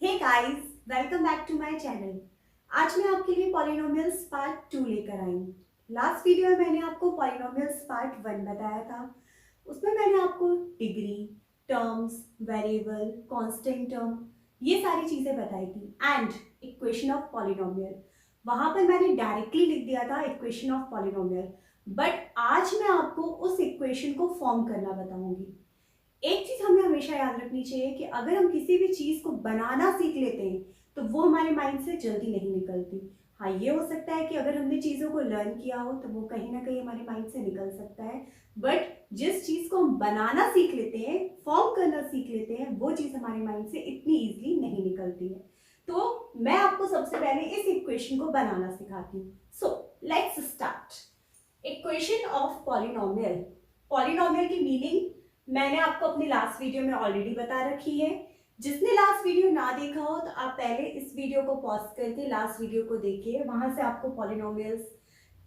Hey guys, welcome back to my channel. आज मैं आपके लिए पॉलिनोमियल्स पार्ट 2 लेकर आई हूँ। लास्ट वीडियो में मैंने आपको पॉलिनोमियल्स पार्ट 1 बताया था। उसमें मैंने आपको degree, terms, variable, constant term ये सारी चीजें बताई थी एंड इक्वेशन ऑफ पॉलिनोमियल। वहां पर मैंने डायरेक्टली लिख दिया था इक्वेशन ऑफ पॉलिनोमियल, बट आज मैं आपको उस इक्वेशन को फॉर्म करना बताऊंगी। एक चीज हमें हमेशा याद रखनी चाहिए कि अगर हम किसी भी चीज को बनाना सीख लेते हैं तो वो हमारे माइंड से जल्दी नहीं निकलती। हाँ, ये हो सकता है कि अगर हमने चीजों को लर्न किया हो तो वो कहीं ना कहीं हमारे माइंड से निकल सकता है, बट जिस चीज को हम बनाना सीख लेते हैं, फॉर्म करना सीख लेते हैं, वो चीज हमारे माइंड से इतनी इजीली नहीं निकलती है। तो मैं आपको सबसे पहले इस इक्वेशन को बनाना सिखाती हूँ। So let's start. Equation of polynomial. Polynomial की मीनिंग मैंने आपको अपनी लास्ट वीडियो में ऑलरेडी बता रखी है। जिसने लास्ट वीडियो ना देखा हो तो आप पहले इस वीडियो को पॉज करके लास्ट वीडियो को देखिए। वहां से आपको पॉलिनोमियल्स,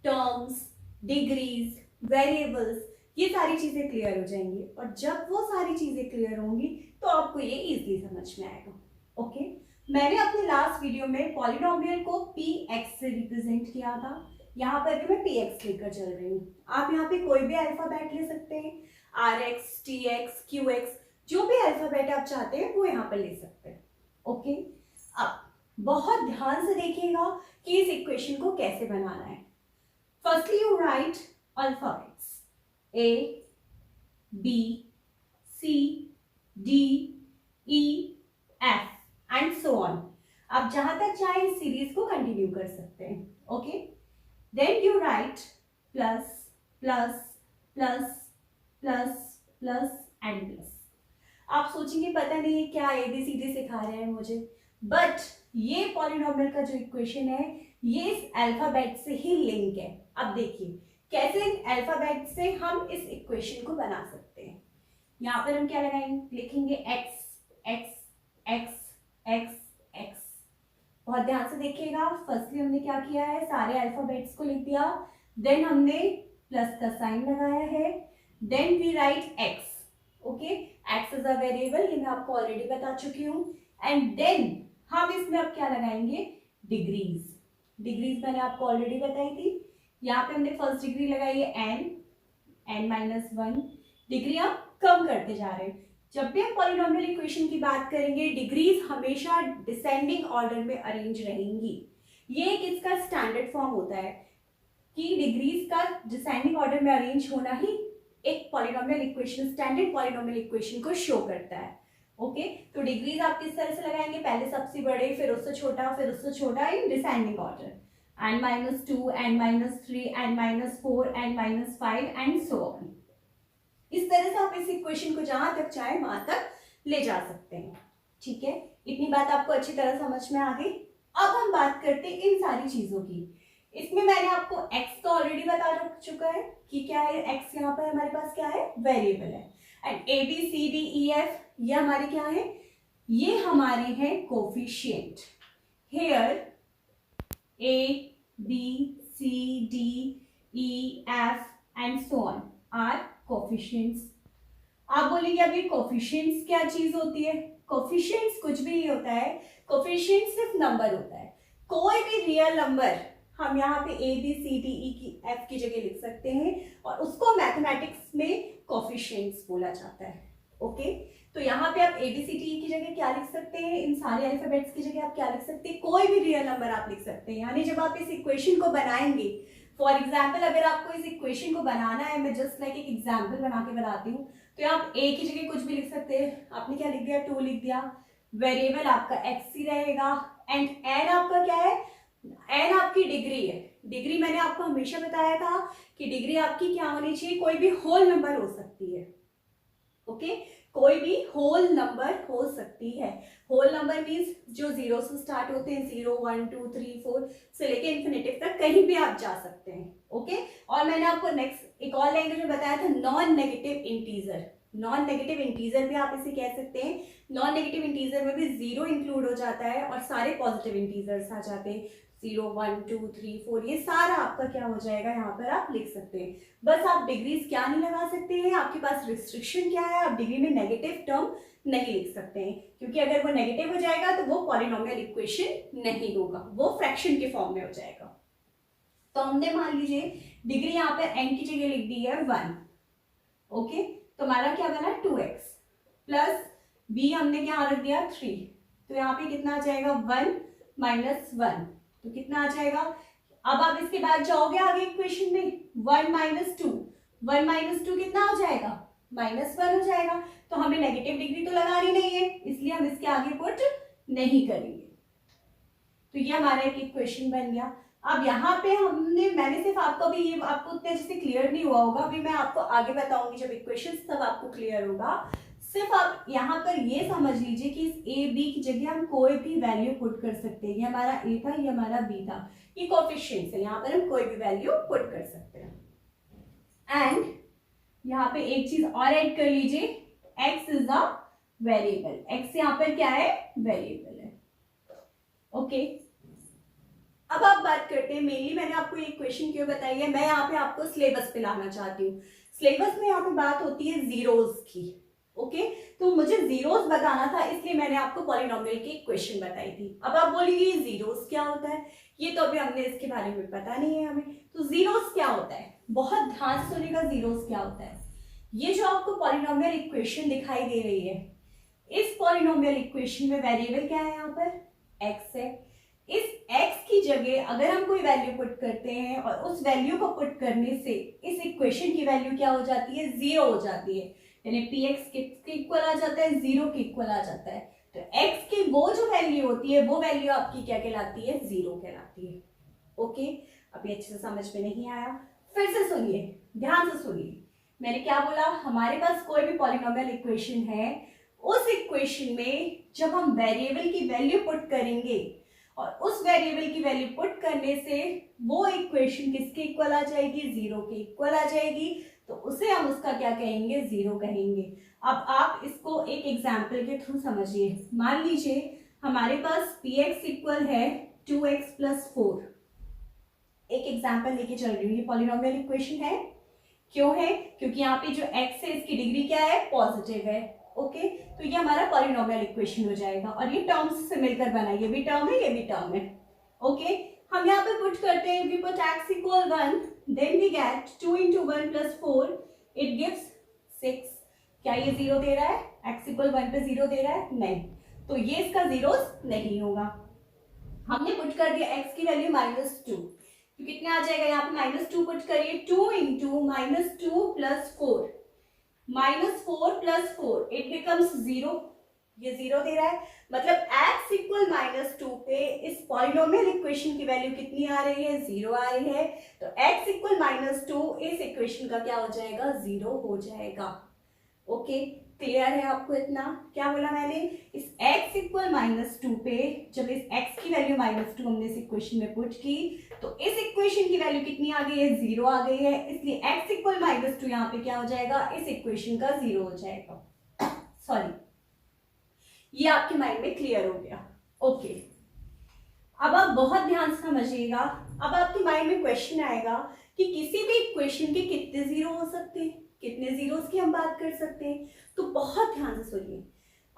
टर्म्स, डिग्रीज, वेरिएबल्स ये सारी चीजें क्लियर हो जाएंगी, और जब वो सारी चीजें क्लियर होंगी तो आपको ये इजीली समझ में आएगा। ओके, मैंने अपने लास्ट वीडियो में पॉलिनोमियल को पी एक्स से रिप्रेजेंट किया था। यहाँ पर भी मैं पी एक्स लेकर चल रही हूँ। आप यहाँ पे कोई भी अल्फाबेट ले सकते हैं, R X, T X, Q X, जो भी अल्फाबेट आप चाहते हैं वो यहाँ पर ले सकते हैं। ओके, अब बहुत ध्यान से देखिएगा कि इस इक्वेशन को कैसे बनाना है। Firstly you write alphabets A, B, C, D, E, F and so on. आप जहां तक चाहे इस सीरीज को कंटिन्यू कर सकते हैं। Okay, then you write plus plus plus plus plus and plus. आप सोचेंगे पता नहीं है क्या एबीसीडी सिखा रहे हैं मुझे, बट ये पॉलिनोमियल का जो इक्वेशन है ये इस अल्फाबेट से ही लिंक है। अब देखिए कैसे इन अल्फाबेट से हम इस इक्वेशन को बना सकते हैं। यहाँ पर हम क्या लगाएंगे, लिखेंगे x x x x x. बहुत ध्यान से देखिएगा। फर्स्टली हमने क्या किया है, सारे अल्फाबेट्स को लिख दिया, देन हमने प्लस का साइन लगाया है, then we write x. Okay, x is a variable, ये मैं आपको ऑलरेडी बता चुकी हूँ। एंड देन हम इसमें अब क्या लगाएंगे, डिग्रीज। डिग्रीज मैंने आपको ऑलरेडी बताई थी। यहाँ पे हमने फर्स्ट डिग्री लगाई है एन, n-1 डिग्री हम कम करते जा रहे हैं। जब भी हम पॉलिनोमियल इक्वेशन की बात करेंगे, डिग्रीज हमेशा डिसेंडिंग ऑर्डर में अरेंज रहेंगी। ये एक इसका स्टैंडर्ड फॉर्म होता है कि डिग्रीज का डिसेंडिंग ऑर्डर में अरेंज होना ही एक polynomial equation, standard polynomial equation को शो करता है। ओके, तो डिग्रीज आप किस तरह से लगाएंगे, पहले सबसे बड़े, फिर उससे छोटा, फिर उससे छोटा in descending order, n-2, n-3, n-4, n-5 and so on. इस तरह से आप इस इक्वेशन को जहां तक चाहे वहां तक ले जा सकते हैं। ठीक है, इतनी बात आपको अच्छी तरह समझ में आ गई। अब हम बात करते हैं इन सारी चीजों की। इसमें मैंने आपको x तो ऑलरेडी बता चुका है कि क्या है, x यहाँ पर हमारे पास क्या है, वेरिएबल है। And a B C D E f ये हमारे क्या है, ये हमारे हैं coefficient. Here a B C D E F and so on are coefficients. आप बोलेंगे अभी कोफिशिएंट्स क्या चीज होती है, कोफिशिएंट्स कुछ भी नहीं होता है। कोफिशिएंट्स सिर्फ नंबर होता है। कोई भी रियल नंबर हम यहाँ पे A B C D E की एफ की जगह लिख सकते हैं, और उसको मैथमेटिक्स में कोफिशिएंट्स बोला जाता है। ओके, तो यहाँ पे आप A B C D E की जगह क्या लिख सकते हैं, इन सारे अल्फाबेट्स की जगह आप क्या लिख सकते हैं, कोई भी रियल नंबर आप लिख सकते हैं। यानी जब आप इस इक्वेशन को बनाएंगे, फॉर एग्जाम्पल अगर आपको इस इक्वेशन को बनाना है, मैं जस्ट लाइक एक एग्जाम्पल बना के बताती हूँ, तो आप ए की जगह कुछ भी लिख सकते हैं। आपने क्या लिख दिया, 2 लिख दिया, वेरिएबल आपका एक्स ही रहेगा, एंड एन आपका क्या है, एन आपकी डिग्री है। डिग्री मैंने आपको हमेशा बताया था कि डिग्री आपकी क्या होनी चाहिए, कोई भी होल नंबर हो सकती है। ओके, कोई भी होल नंबर हो सकती है। होल नंबर मीन्स जो 0 से स्टार्ट होते हैं, 0 1 2 3 4 से लेके इन्फिनिटिव तक कहीं भी आप जा सकते हैं। ओके, और मैंने आपको नेक्स्ट एक और लैंग्वेज में बताया था, non negative integer. Non negative integer भी आप इसे कह सकते हैं। नॉन नेगेटिव इंटीजर में भी 0 इंक्लूड हो जाता है और सारे पॉजिटिव इंटीजर्स आ जाते हैं। 0 1 2 3 4 ये सारा आपका क्या हो जाएगा, यहाँ पर आप लिख सकते हैं। बस आप डिग्रीज क्या नहीं लगा सकते हैं, आपके पास रिस्ट्रिक्शन क्या है, आप डिग्री में नेगेटिव टर्म नहीं लिख सकते हैं, क्योंकि अगर वो नेगेटिव हो जाएगा तो वो पॉलिनोमियल इक्वेशन नहीं होगा, वो फ्रैक्शन के फॉर्म में हो जाएगा। तो हमने मान लीजिए डिग्री यहाँ पर n की जगह लिख दी है 1, ओके, तो हमारा क्या बना 2x प्लस b हमने क्या रख दिया 3, तो यहाँ पे कितना आ जाएगा 1 माइनस 1, तो कितना आ जाएगा। अब आप इसके बाद जाओगे आगे इक्वेशन में 1 माइनस 2, 1 माइनस 2 कितना हो जाएगा -1 हो जाएगा। तो हमें नेगेटिव डिग्री तो लगानी नहीं है, इसलिए हम इसके आगे पुट नहीं करेंगे। तो ये हमारा एक इक्वेशन बन गया। अब यहाँ पे मैंने सिर्फ आपको भी ये आपको उतने जैसे क्लियर नहीं हुआ होगा, अभी मैं आपको आगे बताऊंगी जब इक्वेशन तब आपको क्लियर होगा। सिर्फ आप यहाँ पर ये समझ लीजिए कि इस a b की जगह हम कोई भी वैल्यू पुट कर सकते हैं। ये हमारा a था, ये हमारा b था, ये कोएफिशिएंट्स है, यहाँ पर हम कोई भी वैल्यू पुट कर सकते हैं। एंड यहाँ पे एक चीज और ऐड कर लीजिए, x is a variable, x यहाँ पर क्या है वेरिएबल है, ओके। अब आप बात करते हैं, मेनली मैंने आपको ये इक्वेशन क्यों बताई है, मैं यहाँ पे आपको सिलेबस पे लाना चाहती हूँ। सिलेबस में यहाँ पे बात होती है जीरोस की, ओके, तो मुझे जीरोस बताना था, इसलिए मैंने आपको पॉलिनोमियल की इक्वेशन बताई थी। अब आप बोलेंगे जीरोस क्या होता है, ये तो अभी हमने इसके बारे में पता नहीं है हमें, तो जीरोस क्या होता है, बहुत ध्यान से सुनिएगा। जीरोस क्या होता है, ये जो आपको पॉलिनोमियल इक्वेशन दिखाई दे रही है, इस पॉलिनोमियल इक्वेशन में वेरिएबल क्या है, यहाँ पर x है। इस x की जगह अगर हम कोई वैल्यू पुट करते हैं और उस वैल्यू को पुट करने से इस इक्वेशन की वैल्यू क्या हो जाती है, 0 हो जाती है, यानी px के इक्वल आ जाता है, 0 के इक्वल आ जाता है। तो x की वो जो वैल्यू होती है वो वैल्यू आपकी क्या कहलाती है, 0 कहलाती है, ओके। अभी अच्छे से समझ में नहीं आया, फिर से सुनिए, ध्यान से सुनिए, मैंने क्या बोला, हमारे पास कोई भी पॉलिनोमियल इक्वेशन है, उस इक्वेशन में जब हम वेरिएबल की वैल्यू पुट करेंगे और उस वेरिएबल की वैल्यू पुट करने से वो इक्वेशन किसके इक्वल आ जाएगी, 0 के इक्वल आ जाएगी, तो उसे हम उसका क्या कहेंगे, 0 कहेंगे। अब आप इसको एक एग्जाम्पल के थ्रू समझिए। मान लीजिए हमारे पास px इक्वल है 2x प्लस 4, एक एग्जाम्पल लेके चल रही हूँ, ये पॉलिनोमियल इक्वेशन है, क्यों है, क्योंकि यहाँ पे जो x है इसकी डिग्री क्या है, पॉजिटिव है, ओके। तो ये हमारा पॉलिनोमियल इक्वेशन हो जाएगा और ये टर्म्स से मिलकर बना, ये भी टर्म है, ये भी टर्म है, ओके। हम यहाँ पे पुट करते हैं, we put x equal 1, then we get 2 into 1 plus 4, it gives 6। क्या ये 0 दे रहा है, x इक्वल 1 पे 0 दे रहा है, नहीं, तो ये इसका जीरोस नहीं होगा। हमने पुट कर दिया x की वैल्यू -2, तो कितना आ जाएगा, यहाँ पे -2 पुट करिए, 2 into -2 plus 4, -4 plus 4, it becomes 0, ये 0 दे रहा है, मतलब x इक्वल -2 पे इस पॉलिनोमियल इक्वेशन की वैल्यू कितनी आ रही है, 0 आ रही है, तो x इक्वल -2 इस इक्वेशन का क्या हो जाएगा, 0 हो जाएगा, ओके। क्लियर है आपको इतना, क्या बोला मैंने, इस x इक्वल -2 पे जब इस x की वैल्यू -2 हमने इस इक्वेशन में पुट की, तो इस इक्वेशन की वैल्यू कितनी आ गई है, 0 आ गई है, इसलिए x इक्वल -2 यहाँ पे क्या हो जाएगा, इस इक्वेशन का 0 हो जाएगा। सॉरी, ये आपके माइंड में क्लियर हो गया, ओके। अब आप बहुत ध्यान से समझिएगा, अब आपके माइंड में क्वेश्चन आएगा कि किसी भी इक्वेशन के कितने 0 हो सकते हैं, कितने जीरोस की हम बात कर सकते हैं, तो बहुत ध्यान से सुनिए।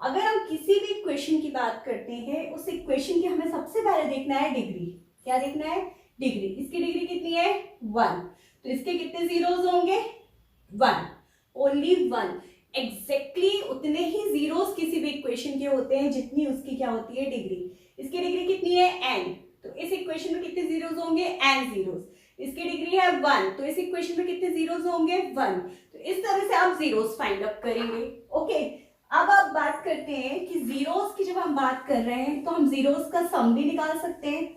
अगर हम किसी भी इक्वेशन की बात करते हैं, उस इक्वेशन की हमें सबसे पहले देखना है डिग्री, क्या देखना है, डिग्री, इसकी डिग्री कितनी है, 1, तो इसके कितने जीरोस होंगे, 1, ओनली 1, एग्जैक्टली उतने ही जीरोस किसी भी इक्वेशन के होते हैं जितनी उसकी क्या होती है, डिग्री। इसकी डिग्री कितनी है, n, तो इस इक्वेशन में कितने जीरोस होंगे, n जीरोस। इसकी डिग्री है 1, तो इस इक्वेशन में कितने जीरोस होंगे, 1, तो इस तरह से आप जीरोस फाइंड आउट करेंगे, ओके। अब आप बात करते हैं कि जीरोस की जब हम बात कर रहे हैं तो हम जीरोस का सम भी निकाल सकते हैं,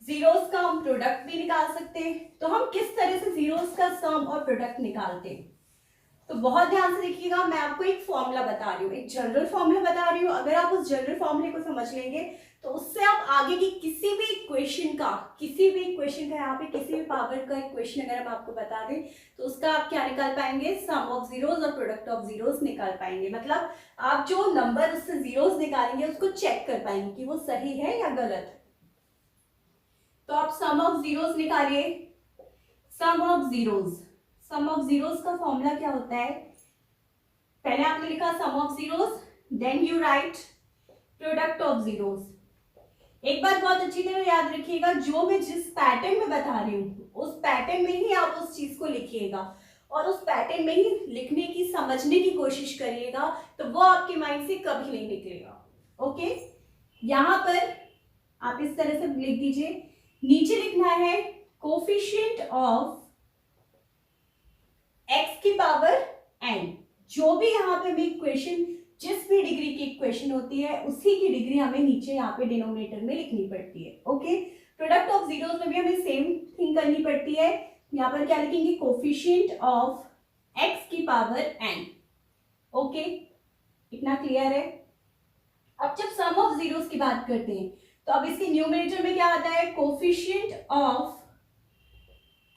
जीरोस का हम प्रोडक्ट भी निकाल सकते हैं। तो हम किस तरह से जीरोस का सम और प्रोडक्ट निकालते हैं, तो बहुत ध्यान से देखिएगा, मैं आपको एक फॉर्मूला बता रही हूँ, एक जनरल फॉर्मूला बता रही हूँ। अगर आप उस जनरल फॉर्मूले को समझ लेंगे तो उससे आप आगे की किसी भी इक्वेशन का यहाँ पे किसी भी पावर का इक्वेशन अगर हम आपको बता दें तो उसका आप क्या निकाल पाएंगे, सम ऑफ जीरोस और प्रोडक्ट ऑफ जीरोस निकाल पाएंगे। मतलब आप जो नंबर उससे जीरोस निकालेंगे उसको चेक कर पाएंगे कि वो सही है या गलत। तो आप सम ऑफ जीरोस निकालिए। सम ऑफ जीरोस का फॉर्मूला क्या होता है? पहले आपने लिखा sum of zeros, then you write product of zeros. एक बात बहुत अच्छी तरह याद रखिएगा, जो मैं जिस पैटर्न में बता रही हूँ उस पैटर्न में ही आप उस चीज को लिखिएगा और उस पैटर्न में ही लिखने की, समझने की कोशिश करिएगा, तो वो आपके माइंड से कभी नहीं निकलेगा। ओके, यहां पर आप इस तरह से लिख दीजिए। नीचे लिखना है कोफिशिएंट ऑफ x की पावर n। जो भी यहाँ पे हमें इक्वेशन, जिस भी डिग्री की इक्वेशन होती है उसी की डिग्री हमें नीचे यहाँ पे डिनोमिनेटर में लिखनी पड़ती है। ओके, प्रोडक्ट ऑफ जीरोस में भी हमें सेम थिंग करनी पड़ती है। यहाँ पर क्या लिखेंगे? कोफिशिएंट ऑफ x की पावर n। ओके, इतना क्लियर है? अब जब सम ऑफ जीरोस की बात करते हैं तो अब इसके न्यूमरेटर में क्या आता है? कोफिशिएंट ऑफ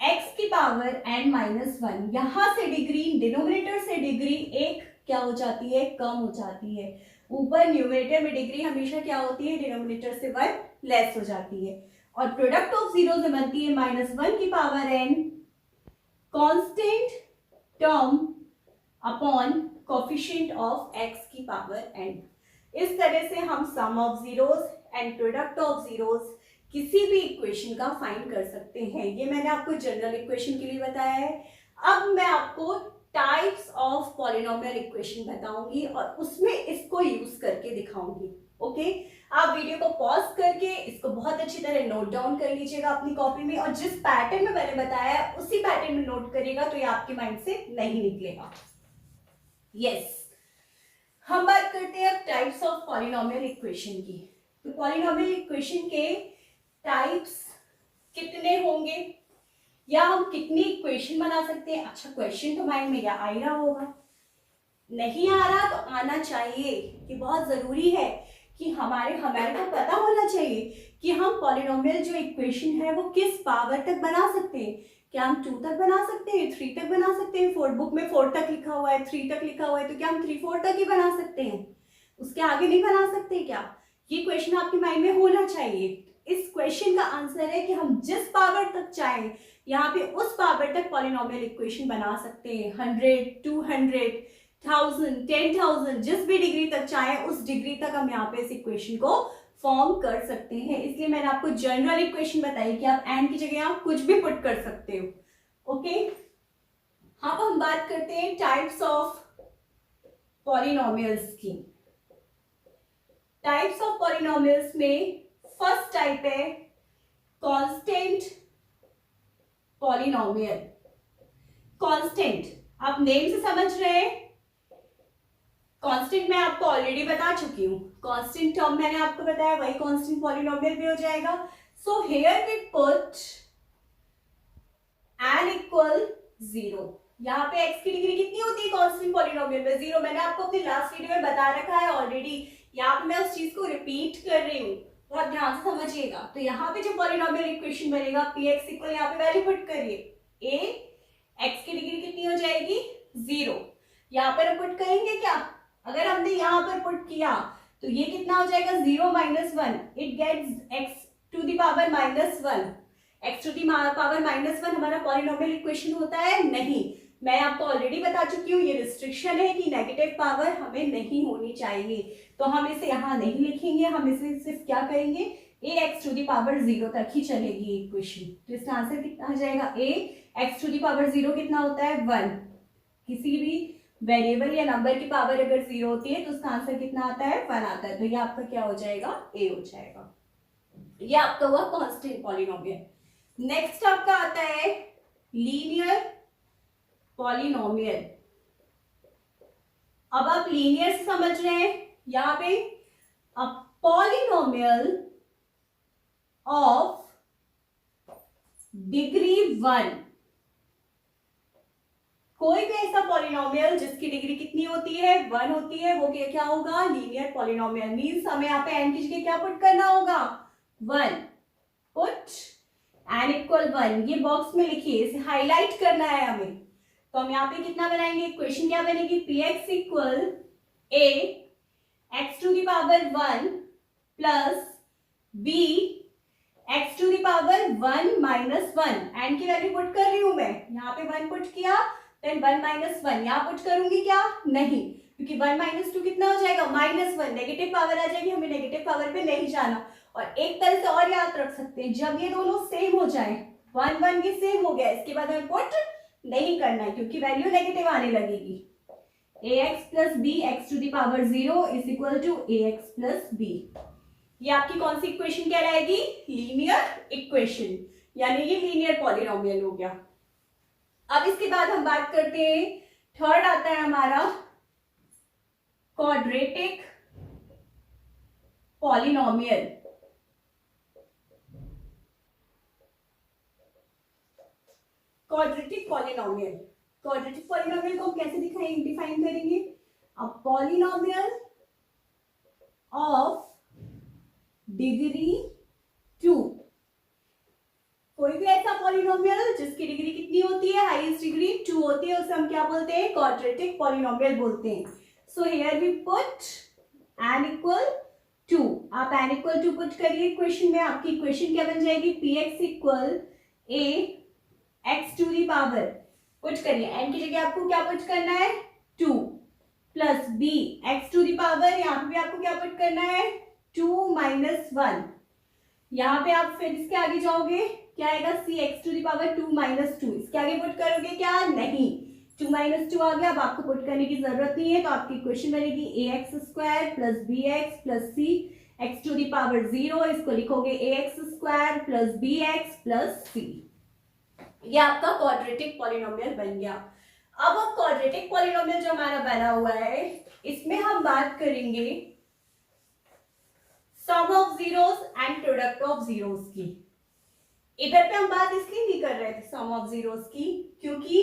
x की पावर n माइनस 1। यहां से डिग्री, डिनोमिनेटर से डिग्री एक क्या हो जाती है? कम हो जाती है। ऊपर न्यूमरेटर में डिग्री हमेशा क्या होती है? डिनोमिनेटर से 1 लेस हो जाती है। और प्रोडक्ट ऑफ जीरो से बनती है -1 की power n constant term upon coefficient of x की पावर n। इस तरह से हम sum of zeros and product of zeros किसी भी इक्वेशन का फाइंड कर सकते हैं। ये मैंने आपको जनरल इक्वेशन के लिए बताया है। अब मैं आपको टाइप्स ऑफ पॉलिनोमियल इक्वेशन बताऊंगी और उसमें इसको यूज करके दिखाऊंगी। ओके, आप वीडियो को पॉज करके इसको बहुत अच्छी तरह नोट डाउन कर लीजिएगा अपनी कॉपी में, और जिस पैटर्न में मैंने बताया है उसी पैटर्न में नोट करिएगा, तो ये आपके माइंड से नहीं निकलेगा। यस, हम बात करते हैं अब टाइप्स ऑफ पॉलिनोमियल इक्वेशन की। तो पॉलिनोमियल इक्वेशन के टाइप्स कितने होंगे या हम कितनी इक्वेशन बना सकते हैं? अच्छा, क्वेश्चन तो माइंड में आ ही रहा होगा। नहीं आ रहा तो आना चाहिए, कि बहुत जरूरी है कि हमारे को पता होना चाहिए कि हम पॉलिनोमियल जो इक्वेशन है वो किस पावर तक बना सकते हैं। क्या हम 2 तक बना सकते हैं, 3 तक बना सकते हैं? 4 बुक में 4 तक लिखा हुआ है, 3 तक लिखा हुआ है, तो क्या हम 3-4 तक ही बना सकते हैं? उसके आगे नहीं बना सकते क्या? ये क्वेश्चन आपके माइंड में होना चाहिए। इस क्वेश्चन का आंसर है कि हम जिस पावर तक चाहें यहाँ पे उस पावर तक पॉलिनोमियल इक्वेशन बना सकते हैं। 100, 200, 1000, 10,000, जिस भी डिग्री तक चाहें उस डिग्री तक हम यहाँ पे इस इक्वेशन को फॉर्म कर सकते हैं। इसलिए मैंने आपको जनरल इक्वेशन बताई कि आप एंड की जगह आप कुछ भी पुट कर सकते हो। ओके, अब हम बात करते हैं टाइप्स ऑफ पॉलिनोमियल्स की। टाइप्स ऑफ पॉलिनोमियल्स में फर्स्ट टाइप है कांस्टेंट पॉलिनोमियल। कांस्टेंट आप नेम से समझ रहे हैं। कांस्टेंट मैं आपको ऑलरेडी बता चुकी हूं। कांस्टेंट टर्म मैंने आपको बताया, वही कांस्टेंट पॉलिनोमियल भी हो जाएगा। So here we put n equal 0। यहाँ पे x की डिग्री कितनी होती है कांस्टेंट पॉलिनोमियल में? 0। मैंने आपको अपनी लास्ट वीडियो में बता रखा है ऑलरेडी। यहाँ पे मैं उस चीज को रिपीट कर रही हूँ, बहुत ध्यान से समझिएगा। तो यहाँ पे जो पॉलिनोमियल इक्वेशन बनेगा px इक्वल, यहाँ पे वैल्यू पुट करिए a, x की डिग्री कितनी हो जाएगी? 0। यहाँ पर हम पुट करेंगे क्या? अगर हमने यहाँ पर पुट किया तो ये कितना हो जाएगा? 0 - 1, it gets x to the power -1। x to the power -1 हमारा पॉलिनोमियल इक्वेशन होता है? नहीं। मैं आपको ऑलरेडी बता चुकी हूँ, ये रिस्ट्रिक्शन है कि नेगेटिव पावर हमें नहीं होनी चाहिए, तो हम इसे यहाँ नहीं लिखेंगे। हम इसे सिर्फ क्या करेंगे? ax टू द पावर 0 तक ही चलेगी इक्वेशन। तो इसका आंसर कितना आ जाएगा? ax टू द पावर 0 कितना होता है? 1। किसी भी वेरिएबल या नंबर की पावर अगर 0 होती है तो उसका आंसर कितना आता है? 1 आता है। तो ये आपका क्या हो जाएगा? a हो जाएगा। ये आपका हुआ कांस्टेंट पॉलिनोमियल। नेक्स्ट आपका आता है लीनियर पॉलिनोमियल। अब आप लीनियर से समझ रहे हैं। यहां पे अब पॉलिनोमियल ऑफ डिग्री 1, कोई भी ऐसा पॉलिनोमियल जिसकी डिग्री कितनी होती है? 1 होती है, वो क्या होगा? Linear polynomial. मींस हमें यहाँ पे n की जगह क्या पुट करना होगा? 1। Put n equal 1। ये बॉक्स में लिखिए, इसे हाईलाइट करना है हमें। तो हम यहाँ पे कितना बनाएंगे? इक्वेशन क्या बनेगी? px equal a x to the power 1 plus b x to the power 1 minus 1, n की वैल्यू पुट कर रही हूं मैं, यहाँ पे 1 पुट किया, देन 1 माइनस 1 यहाँ पुट करूंगी क्या, नहीं, क्योंकि 1 माइनस 2 कितना हो जाएगा, -1, नेगेटिव पावर आ जाएगी, हमें नेगेटिव पावर पे नहीं जाना। और एक तरह से और याद रख सकते हैं, जब ये दोनों सेम हो जाए, 1 1 ये सेम हो गया, इसके बाद हमें पुट नहीं करना है क्योंकि वैल्यू नेगेटिव आने लगेगी। ax plus b x to the power 0 is equal to ax plus b. ये आपकी कौन सी इक्वेशन कहलाएगी, लीनियर इक्वेशन, यानी ये लीनियर पॉलिनोमियल हो गया। अब इसके बाद हम बात करते हैं, थर्ड आता है हमारा quadratic polynomial. Quadratic polynomial, quadratic polynomial को कैसे दिखाएंगे, डिफाइन करेंगे, अ पॉलिनोमियल ऑफ डिग्री 2, कोई भी ऐसा पॉलिनोमियल जिसकी डिग्री कितनी होती है, हाईएस्ट डिग्री 2 होती है, उसे हम क्या बोलते हैं, क्वाड्रेटिक पॉलिनोमियल बोलते हैं। So here we put n equal 2, आप n इक्वल 2 पुट करिए इक्वेशन में, आपकी इक्वेशन क्या बन जाएगी, px equal a x to the power, put करिए, n की जगह आपको क्या पुट करना है, 2 plus b x to the power, यहाँ पे भी आपको क्या पुट करना है, 2 माइनस 1, यहाँ पे आप फिर इसके आगे जाओगे, क्या आएगा, c x to the power 2 minus 2, इसके आगे पुट करोगे क्या, नहीं, 2 माइनस 2 आ गया, अब आपको पुट करने की जरूरत नहीं है, तो आपकी इक्वेशन बनेगी ax square plus bx plus c x to the power 0, इसको लिखोगे ax square plus bx plus c। ये आपका क्वाड्रेटिक पॉलिनोमियल बन गया। अब क्वाड्रेटिक पॉलिनोमियल जो हमारा बना हुआ है, इसमें हम बात करेंगे sum of zeros and product of zeros की। इधर पे हम बात इसलिए नहीं कर रहे थे सम ऑफ जीरोस की, क्योंकि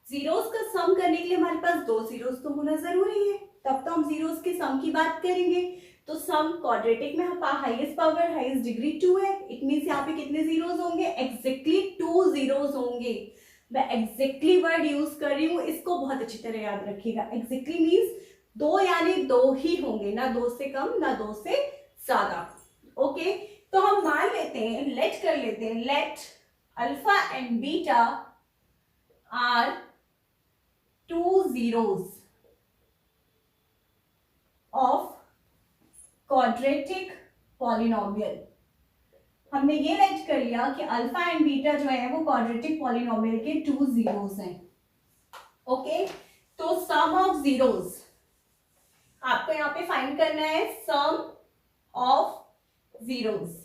जीरोस का सम करने के लिए हमारे पास 2 जीरोस तो होना जरूरी है, तब तो हम जीरोस के सम की बात करेंगे। तो सम क्वाड्रेटिक में हाईएस्ट पावर हाईएस्ट डिग्री 2 है, इट मींस यहाँ पे कितने जीरोस होंगे, एग्जैक्टली 2 जीरोस होंगे। मैं एग्जैक्टली वर्ड यूज कर रही हूँ, इसको बहुत अच्छी तरह याद रखिएगा। एग्जैक्टली मींस 2 यानी 2 ही होंगे, ना 2 से कम ना 2 से ज्यादा। ओके, तो हम मान लेते हैं, लेट कर लेते हैं, let alpha and beta are 2 zeros of quadratic polynomial. हमने ये लेट कर लिया कि अल्फा एंड बीटा जो है वो क्वाड्रेटिक पॉलिनोमियल के 2 जीरोस हैं। ओके, तो सम ऑफ जीरोस आपको यहाँ पे फाइंड करना है, सम ऑफ जीरोस।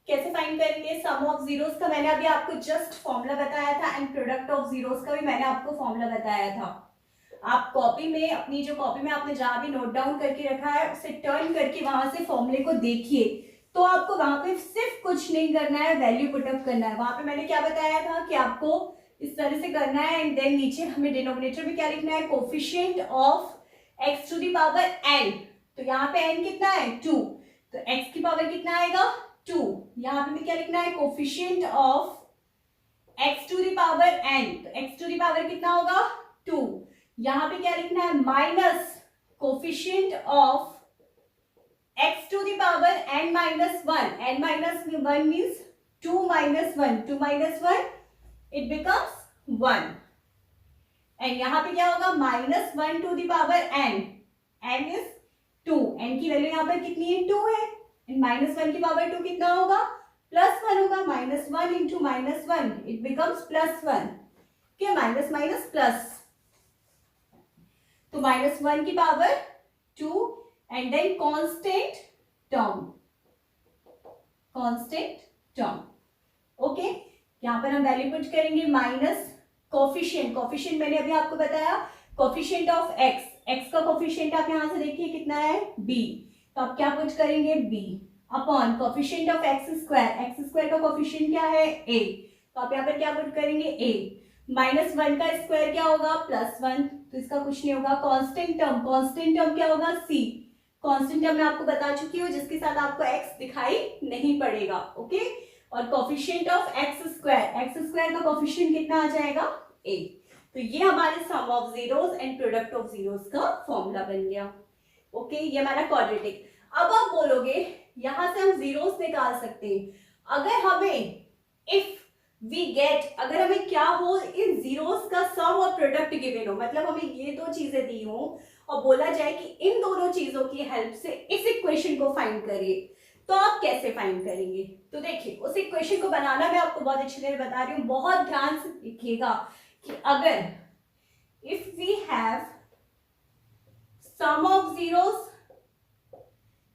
कैसे फाइंड करेंगे सम ऑफ जीरोस का, मैंने अभी आपको जस्ट फॉर्मूला बताया था, एंड प्रोडक्ट ऑफ जीरोस का भी मैंने आपको फॉर्मूला बताया था। आप कॉपी में, अपनी जो कॉपी में आपने जहां भी नोट डाउन करके रखा है, उसे टर्न करके वहां से फॉर्मूले को देखिए, तो आपको वहां पे सिर्फ कुछ नहीं करना है, वैल्यू पुटअप करना है। वहां पे मैंने क्या बताया था कि आपको इस तरह से करना है, एंड देन नीचे हमें डिनोमिनेटर में क्या लिखना है, coefficient of x to the power n। तो यहाँ पे n कितना है, 2, तो x की पावर कितना आएगा, 2। यहाँ पे क्या लिखना है, coefficient of x to the power n, तो x टू दी पावर कितना होगा, 2। यहाँ पे क्या लिखना है, minus coefficient of x to the power n minus 1, n minus 1 means 2 minus 1, 2 minus 1 it becomes 1, and यहाँ पे क्या होगा, minus 1 to the power n, n is 2, n की वैल्यू यहाँ पर कितनी है, 2 है, एंड माइनस 1 की पावर 2 कितना होगा, प्लस 1 होगा, minus 1 into minus 1 it becomes plus 1, क्या माइनस माइनस प्लस, तो माइनस 1 की power 2 and then constant term, constant term. Okay, यहां पर हम वैल्यू पुट करेंगे, माइनस कोफिशिएंट, कोफिशिएंट मैंने अभी आपको बताया, कोफिशिएंट ऑफ x, x का कोफिशिएंट आप यहां से देखिए कितना है, b, तो आप क्या पुट करेंगे, b upon coefficient of x square का कोफिशिएंट क्या है, a, तो आप यहाँ पर क्या पुट करेंगे, a, माइनस 1 का स्क्वायर क्या होगा, प्लस 1, तो इसका कुछ नहीं होगा, कांस्टेंट टर्म क्या होगा, c, कांस्टेंट टर्म मैं आपको बता चुकी हूँ, जिसके साथ आपको x दिखाई नहीं पड़ेगा। ओके, और कोफिशिएंट ऑफ x स्क्वायर का कोफिशिएंट कितना आ जाएगा, a। तो ये हमारे sum of zeros and product of zeros का फॉर्मूला बन गया। ओके, ये हमारा क्वाड्रेटिक। अब आप बोलोगे यहां से हम जीरोस निकाल सकते हैं। अगर हमें इफ वी गेट, अगर हमें क्या हो, इन जीरोस का सम और प्रोडक्ट गिवन हो, मतलब हमें ये दो चीजें दी हो और बोला जाए कि इन दोनों चीजों की हेल्प से इस इक्वेशन को फाइंड करिए, तो आप कैसे फाइंड करेंगे? तो देखिए, उस इक्वेशन को बनाना मैं आपको बहुत अच्छी तरह बता रही हूँ, बहुत ध्यान से लिखिएगा कि अगर if we have sum of zeros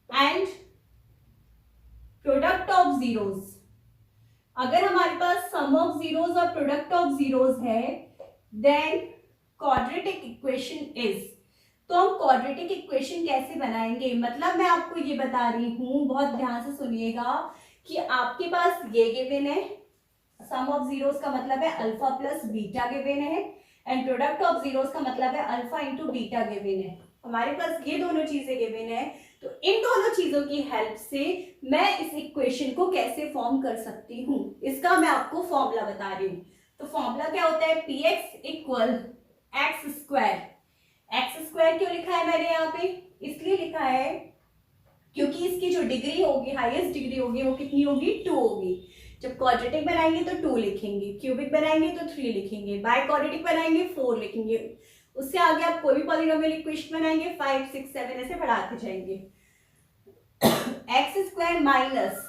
and product of zeros, अगर हमारे पास सम ऑफ जीरोस और प्रोडक्ट ऑफ जीरोस है, देन क्वाड्रेटिक इक्वेशन इज। तो हम क्वाड्रेटिक इक्वेशन कैसे बनाएंगे, मतलब मैं आपको ये बता रही हूं, बहुत ध्यान से सुनिएगा कि आपके पास ये गिवन है, सम ऑफ जीरोस का मतलब है अल्फा प्लस बीटा गिवन है, एंड प्रोडक्ट ऑफ जीरोस का मतलब है अल्फा इंटू बीटा गिवन है। हमारे पास ये दोनों चीजें गिवन है, तो इन दोनों चीजों की हेल्प से मैं इस इक्वेशन को कैसे फॉर्म कर सकती हूँ, इसका मैं आपको फॉर्मूला बता रही हूँ। तो फॉर्मूला क्या होता है, P x equal x square. X square क्यों लिखा है मैंने यहाँ पे, इसलिए लिखा है क्योंकि इसकी जो डिग्री होगी, हाईएस्ट डिग्री होगी, वो कितनी होगी, 2 होगी। जब क्वाड्रेटिक बनाएंगे तो 2 लिखेंगे, क्यूबिक बनाएंगे तो 3 लिखेंगे, बाय क्वाड्रेटिक बनाएंगे 4 लिखेंगे, उससे आगे आप कोई भी पॉलिनोमियल इक्वेशन बनाएंगे 5, 6, 7 ऐसे बढ़ाते जाएंगे। X square minus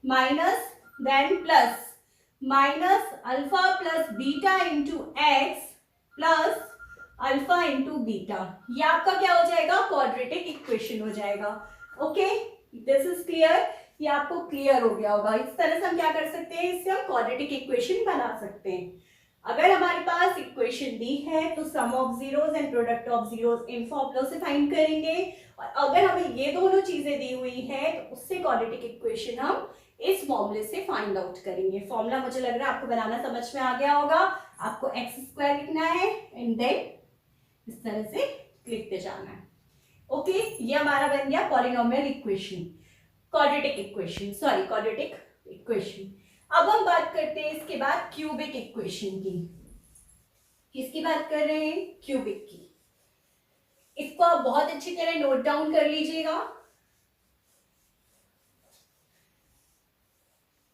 minus then plus minus alpha plus beta into x plus alpha into beta, ये आपका क्या हो जाएगा, क्वाड्रेटिक इक्वेशन हो जाएगा। ओके, दिस इज क्लियर, ये आपको क्लियर हो गया होगा। इस तरह से हम क्या कर सकते हैं, इससे हम क्वाड्रेटिक इक्वेशन बना सकते हैं। अगर हमारे पास इक्वेशन दी है तो sum of zeros and product of zeros इन फॉर्मूलों से फाइंड करेंगे, और अगर हमें ये दोनों चीजें दी हुई है तो उससे क्वाड्रेटिक इक्वेशन हम इस फॉर्मूले से फाइंड आउट करेंगे। फॉर्मूला मुझे लग रहा है आपको बनाना समझ में आ गया होगा। आपको एक्स स्क्वायर लिखना है एंड देन इस तरह से लिखते जाना है। ओके, ये हमारा बन गया polynomial equation, quadratic equation, sorry quadratic equation. अब हम बात करते हैं इसके बाद क्यूबिक इक्वेशन की। किसकी बात कर रहे हैं, क्यूबिक की। इसको आप बहुत अच्छी तरह नोट डाउन कर लीजिएगा,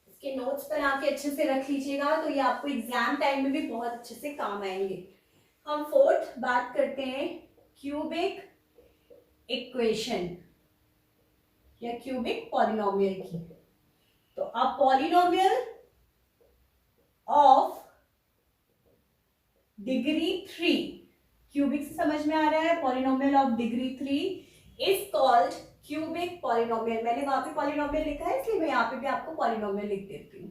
इसके नोट्स बना के अच्छे से रख लीजिएगा, तो ये आपको एग्जाम टाइम में भी बहुत अच्छे से काम आएंगे। हम फोर्थ बात करते हैं क्यूबिक इक्वेशन या क्यूबिक पॉलिनोमियल की। तो अब पॉलिनोमियल ऑफ डिग्री 3, क्यूबिक से समझ में आ रहा है, polynomial of degree 3 is called cubic polynomial. मैंने वहां पे पॉलिनोमियल लिखा है, इसलिए मैं यहाँ पे भी आपको पॉलिनोमियल लिख देती हूँ,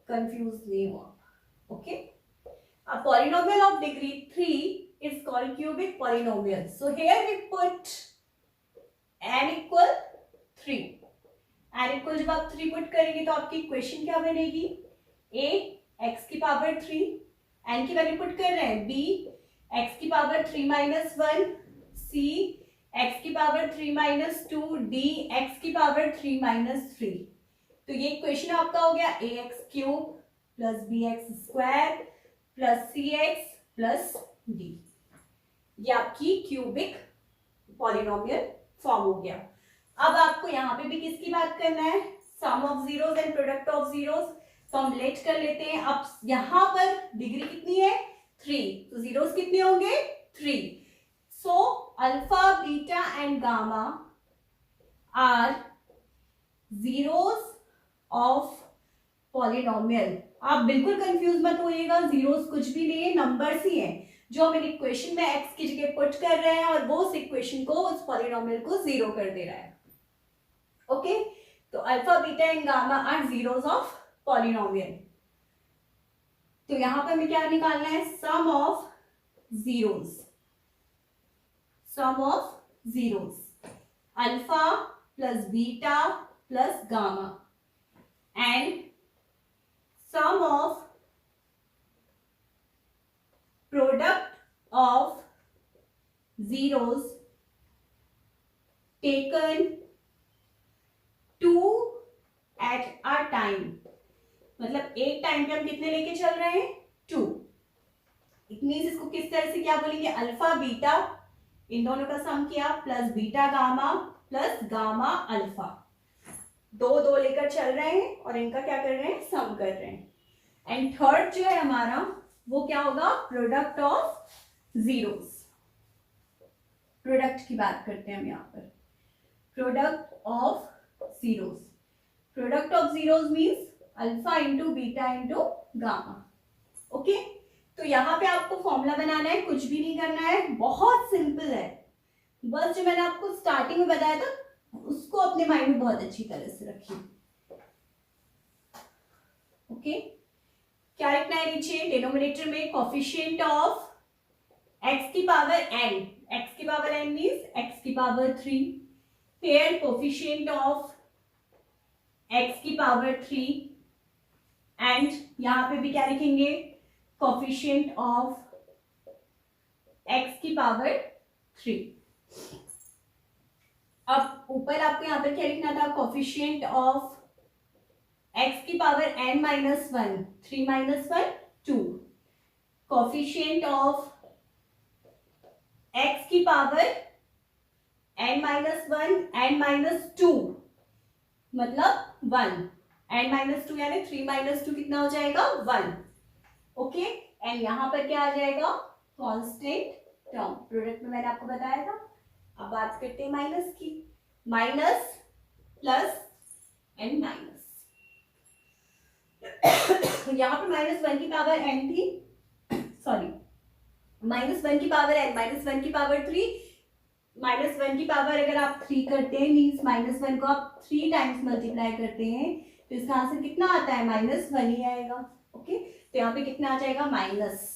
कंफ्यूज नहीं हो आप। Okay, a polynomial of degree 3 is called cubic polynomial. So here we put n equal 3. n equal जब आप 3 पुट करेंगे तो आपकी इक्वेशन क्या बनेगी, a x की पावर 3, n की वैल्यू पुट कर रहे हैं, b x की पावर 3 माइनस 1, c x की पावर 3 माइनस 2, d x की पावर 3 माइनस 3। तो ये इक्वेशन आपका हो गया ax cube plus bx square plus c x plus d, ये आपकी क्यूबिक पॉलिनोमियल फॉर्म हो गया। अब आपको यहाँ पे भी किसकी बात करना है, sum of zeros and product of zeros. तो हम लेट कर लेते हैं। अब यहाँ पर डिग्री कितनी है, 3, तो जीरोस कितने होंगे, 3। So alpha beta and gamma are zeros of polynomial. आप बिल्कुल कंफ्यूज मत होइएगा, जीरोस कुछ भी नहीं है, नंबर्स ही हैं जो हम इन इक्वेशन में एक्स की जगह पुट कर रहे हैं और वो उस इक्वेशन को, उस पॉलिनोमियल को जीरो कर दे रहा है। ओके, तो alpha beta and gamma are zeros of polynomial. तो यहां पर हमें क्या निकालना है, sum of zeros, sum of zeros, alpha plus beta plus gamma and sum of product of zeros taken two at a time। मतलब एक टाइम पे हम कितने लेके चल रहे हैं, 2। इट मींस इसको किस तरह से क्या बोलेंगे, अल्फा बीटा इन दोनों का सम किया plus beta gamma plus gamma alpha. दो दो लेकर चल रहे हैं और इनका क्या कर रहे हैं, सम कर रहे हैं। एंड थर्ड जो है हमारा वो क्या होगा, प्रोडक्ट ऑफ जीरोस। प्रोडक्ट की बात करते हैं हम यहाँ पर, product of zeros. Product of zeros means alpha into beta into gamma. Okay, तो यहाँ पे आपको फॉर्मूला बनाना है, कुछ भी नहीं करना है, बहुत सिंपल है। बस जो मैंने आपको स्टार्टिंग में बताया था उसको अपने माइंड में बहुत अच्छी तरह से रखिए। ओके, क्या लिखना है नीचे, डिनोमिनेटर में कोफिशिएंट ऑफ x की पावर n, x की पावर n मीन्स x की power 3, pair coefficient of x की पावर 3 एंड यहां पे भी क्या लिखेंगे, कोफिशिएंट ऑफ x की पावर 3। अब ऊपर आपको यहां पर क्या लिखना था, कोफिशिएंट ऑफ x की power n minus 1, 3 minus 1 2, coefficient of x की power n minus 1 n minus 2 मतलब 1, n माइनस 2 यानी 3 माइनस 2 कितना हो जाएगा, 1। ओके, एंड यहां पर क्या आ जाएगा, कांस्टेंट टर्म। प्रोडक्ट में मैंने आपको बताया था। अब बात करते हैं माइनस की, माइनस प्लस एंड माइनस। यहां पर माइनस 1 की पावर n थी, सॉरी माइनस 1 की पावर n, माइनस 1 की पावर 3, माइनस 1 की पावर अगर आप 3 करते हैं मीन्स माइनस 1 को आप 3 टाइम्स मल्टीप्लाई करते हैं तो इसका आंसर कितना आता है, माइनस 1 ही आएगा। ओके, तो यहाँ पे कितना आ जाएगा, माइनस।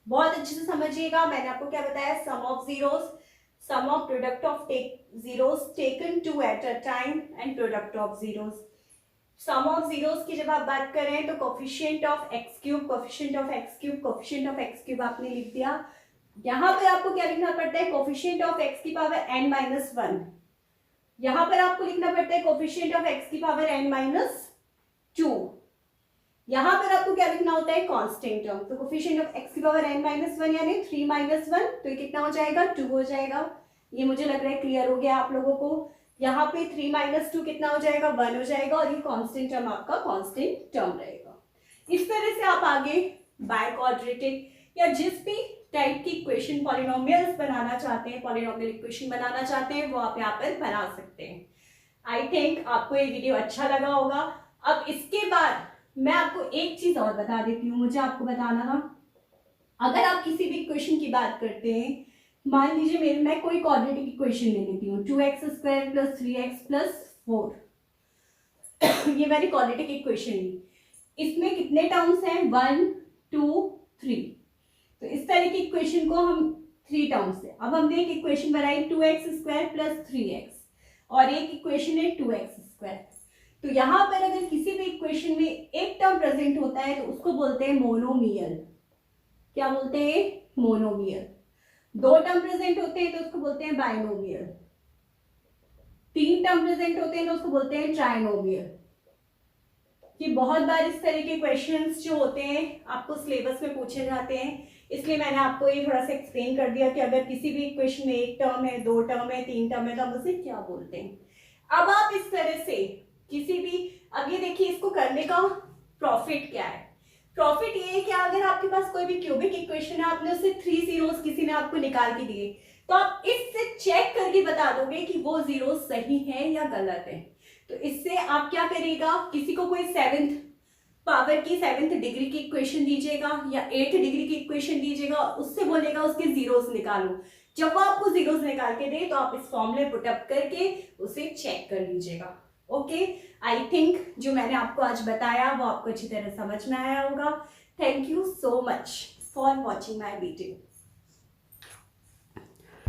बहुत अच्छे से समझिएगा, मैंने आपको क्या बताया, sum of zeros, sum of product of zeros taken two at a time and product of zeros. Sum of zeros की जब आप बात करें तो coefficient of x cube, coefficient of x cube, coefficient of x cube आपने लिख दिया। यहां पर आपको क्या लिखना पड़ता है, कोफिशिएंट ऑफ एक्स की पावर n माइनस 1। यहां पर आपको लिखना पड़ता है कोफिशिएंट ऑफ एक्स की पावर n माइनस 2। यहां पर आपको क्या लिखना होता है, कांस्टेंट टर्म। तो कोफिशिएंट ऑफ एक्स की पावर n माइनस 1 यानी 3 माइनस 1, तो ये कितना हो जाएगा, 2 हो जाएगा। ये मुझे लग रहा है क्लियर हो गया आप लोगों को। यहाँ पे 3 माइनस 2 कितना हो जाएगा, 1 हो जाएगा और ये कांस्टेंट टर्म आपका कांस्टेंट टर्म रहेगा। इस तरह से आप आगे बाय क्वाड्रेटिक या जिस भी टाइप की इक्वेशन, पॉलिनोमियल्स बनाना चाहते हैं, पॉलिनोमियल इक्वेशन बनाना चाहते हैं, वो आप यहाँ पर बना सकते हैं। आई थिंक आपको ये वीडियो अच्छा लगा होगा। अब इसके बाद मैं आपको एक चीज और बता देती हूँ, मुझे आपको बताना था, अगर आप किसी भी इक्वेशन की बात करते हैं, मान लीजिए मैं कोई क्वाड्रेटिक इक्वेशन ले लेती हूँ, 2x² + 3x + 4 ये मैंने क्वाड्रेटिक इक्वेशन ली। इसमें कितने टर्म्स हैं, 1 2 3। तो इस तरह की इक्वेशन को हम 3 टर्म्स से, अब हमने एक इक्वेशन बनाई 2x² + 3x और एक इक्वेशन है 2x²। तो यहां पर अगर किसी भी इक्वेशन में एक टर्म प्रेजेंट होता है तो उसको बोलते हैं मोनोमियल। क्या बोलते हैं, मोनोमियल। 2 टर्म प्रेजेंट होते हैं तो उसको बोलते हैं बाइनोमियल। 3 टर्म प्रेजेंट होते हैं तो उसको बोलते हैं ट्राइनोमियल। ये बहुत बार इस तरह के क्वेश्चंस जो होते हैं आपको सिलेबस में पूछे जाते हैं, इसलिए मैंने आपको ये थोड़ा सा एक्सप्लेन कर दिया कि अगर किसी भी इक्वेशन में एक टर्म है, 2 टर्म है, 3 टर्म है तो हम उसे क्या बोलते हैं। अब आप इस तरह से किसी भी, अब ये देखिए इसको करने का प्रॉफिट क्या है। प्रॉफिट ये है कि अगर आपके पास कोई भी क्यूबिक इक्वेशन है, आपने उससे 3 जीरोस किसी ने आपको निकाल के दिए, तो आप इससे चेक करके बता दोगे कि वो जीरो सही है या गलत है। तो इससे आप क्या करेगा, किसी को कोई 7th पावर की 7th डिग्री की इक्वेशन दीजिएगा या 8th डिग्री की इक्वेशन दीजिएगा, उससे बोलेगा उसके जीरोस निकालो। जब वो आपको जीरोस निकाल के दे तो आप इस फॉर्मूले पुट अप करके उसे चेक कर लीजिएगा। ओके, आई थिंक जो मैंने आपको आज बताया वो आपको अच्छी तरह समझ में आया होगा। Thank you so much for watching my video.